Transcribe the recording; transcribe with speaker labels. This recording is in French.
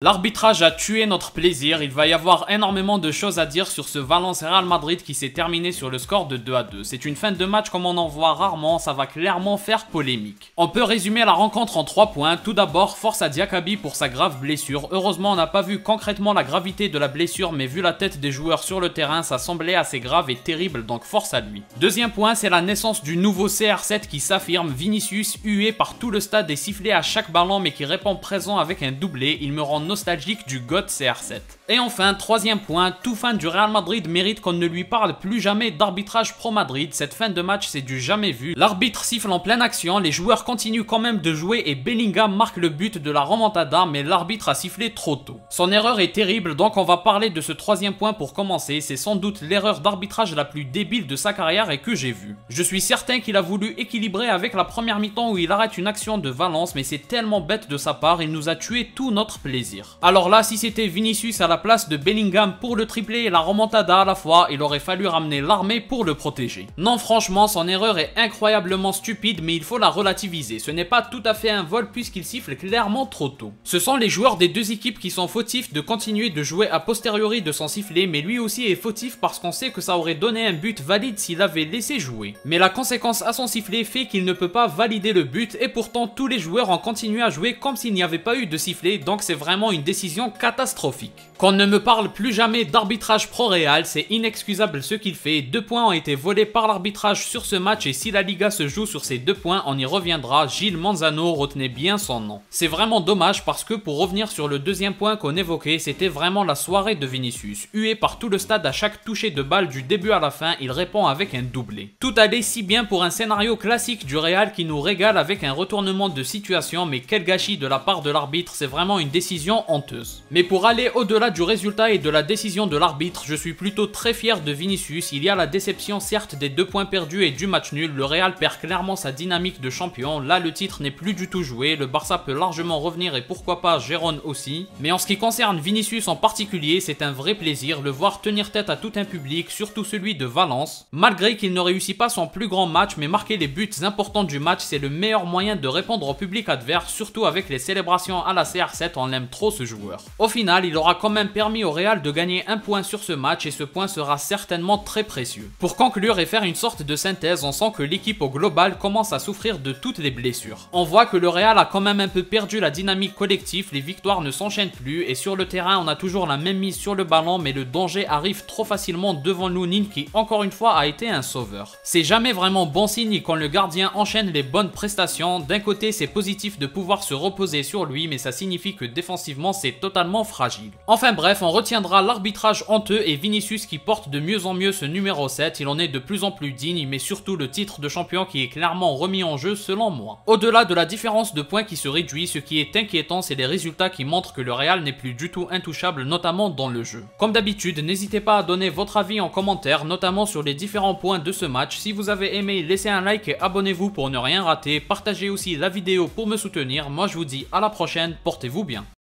Speaker 1: L'arbitrage a tué notre plaisir, il va y avoir énormément de choses à dire sur ce Valence-Real Madrid qui s'est terminé sur le score de 2-2. C'est une fin de match comme on en voit rarement, ça va clairement faire polémique. On peut résumer la rencontre en 3 points. Tout d'abord, force à Diakaby pour sa grave blessure. Heureusement, on n'a pas vu concrètement la gravité de la blessure, mais vu la tête des joueurs sur le terrain, ça semblait assez grave et terrible, donc force à lui. Deuxième point, c'est la naissance du nouveau CR7 qui s'affirme. Vinicius, hué par tout le stade et sifflé à chaque ballon, mais qui répond présent avec un doublé. Il me rend nostalgique du GOAT CR7. Et enfin, troisième point, tout fan du Real Madrid mérite qu'on ne lui parle plus jamais d'arbitrage pro Madrid. Cette fin de match, c'est du jamais vu. L'arbitre siffle en pleine action, les joueurs continuent quand même de jouer et Bellingham marque le but de la remontada, mais l'arbitre a sifflé trop tôt. Son erreur est terrible, donc on va parler de ce troisième point pour commencer. C'est sans doute l'erreur d'arbitrage la plus débile de sa carrière et que j'ai vue. Je suis certain qu'il a voulu équilibrer avec la première mi-temps où il arrête une action de Valence, mais c'est tellement bête de sa part, il nous a tué tout notre plaisir. Alors là, si c'était Vinicius à la place de Bellingham pour le triplé et la remontada à la fois, il aurait fallu ramener l'armée pour le protéger. Non, franchement, son erreur est incroyablement stupide, mais il faut la relativiser. Ce n'est pas tout à fait un vol puisqu'il siffle clairement trop tôt. Ce sont les joueurs des deux équipes qui sont fautifs de continuer de jouer a posteriori de son sifflet, mais lui aussi est fautif parce qu'on sait que ça aurait donné un but valide s'il avait laissé jouer. Mais la conséquence à son sifflet fait qu'il ne peut pas valider le but et pourtant tous les joueurs ont continué à jouer comme s'il n'y avait pas eu de sifflet, donc c'est vraiment une décision catastrophique. Qu'on ne me parle plus jamais d'arbitrage pro-Real, c'est inexcusable ce qu'il fait. 2 points ont été volés par l'arbitrage sur ce match et si la Liga se joue sur ces 2 points, on y reviendra. Gilles Manzano, retenez bien son nom. C'est vraiment dommage parce que pour revenir sur le deuxième point qu'on évoquait, c'était vraiment la soirée de Vinicius. Hué par tout le stade à chaque toucher de balle du début à la fin, il répond avec un doublé. Tout allait si bien pour un scénario classique du Real qui nous régale avec un retournement de situation, mais quel gâchis de la part de l'arbitre, c'est vraiment une décision honteuse. Mais pour aller au-delà du résultat et de la décision de l'arbitre, je suis plutôt très fier de Vinicius. Il y a la déception certes des 2 points perdus et du match nul, le Real perd clairement sa dynamique de champion, là le titre n'est plus du tout joué, le Barça peut largement revenir et pourquoi pas Gérone aussi. Mais en ce qui concerne Vinicius en particulier, c'est un vrai plaisir, le voir tenir tête à tout un public, surtout celui de Valence. Malgré qu'il ne réussit pas son plus grand match, mais marquer les buts importants du match, c'est le meilleur moyen de répondre au public adverse, surtout avec les célébrations à la CR7, on l'aime trop ce joueur. Au final, il aura quand même permis au Real de gagner 1 point sur ce match et ce point sera certainement très précieux. Pour conclure et faire une sorte de synthèse, on sent que l'équipe au global commence à souffrir de toutes les blessures. On voit que le Real a quand même un peu perdu la dynamique collective, les victoires ne s'enchaînent plus et sur le terrain on a toujours la même mise sur le ballon mais le danger arrive trop facilement devant Lunin qui encore une fois a été un sauveur. C'est jamais vraiment bon signe quand le gardien enchaîne les bonnes prestations. D'un côté c'est positif de pouvoir se reposer sur lui mais ça signifie que défensivement c'est totalement fragile. Enfin bref, on retiendra l'arbitrage honteux et Vinicius qui porte de mieux en mieux ce numéro 7, il en est de plus en plus digne, mais surtout le titre de champion qui est clairement remis en jeu selon moi. Au-delà de la différence de points qui se réduit, ce qui est inquiétant c'est les résultats qui montrent que le Real n'est plus du tout intouchable, notamment dans le jeu. Comme d'habitude, n'hésitez pas à donner votre avis en commentaire, notamment sur les différents points de ce match. Si vous avez aimé, laissez un like et abonnez-vous pour ne rien rater, partagez aussi la vidéo pour me soutenir. Moi je vous dis à la prochaine, portez-vous bien.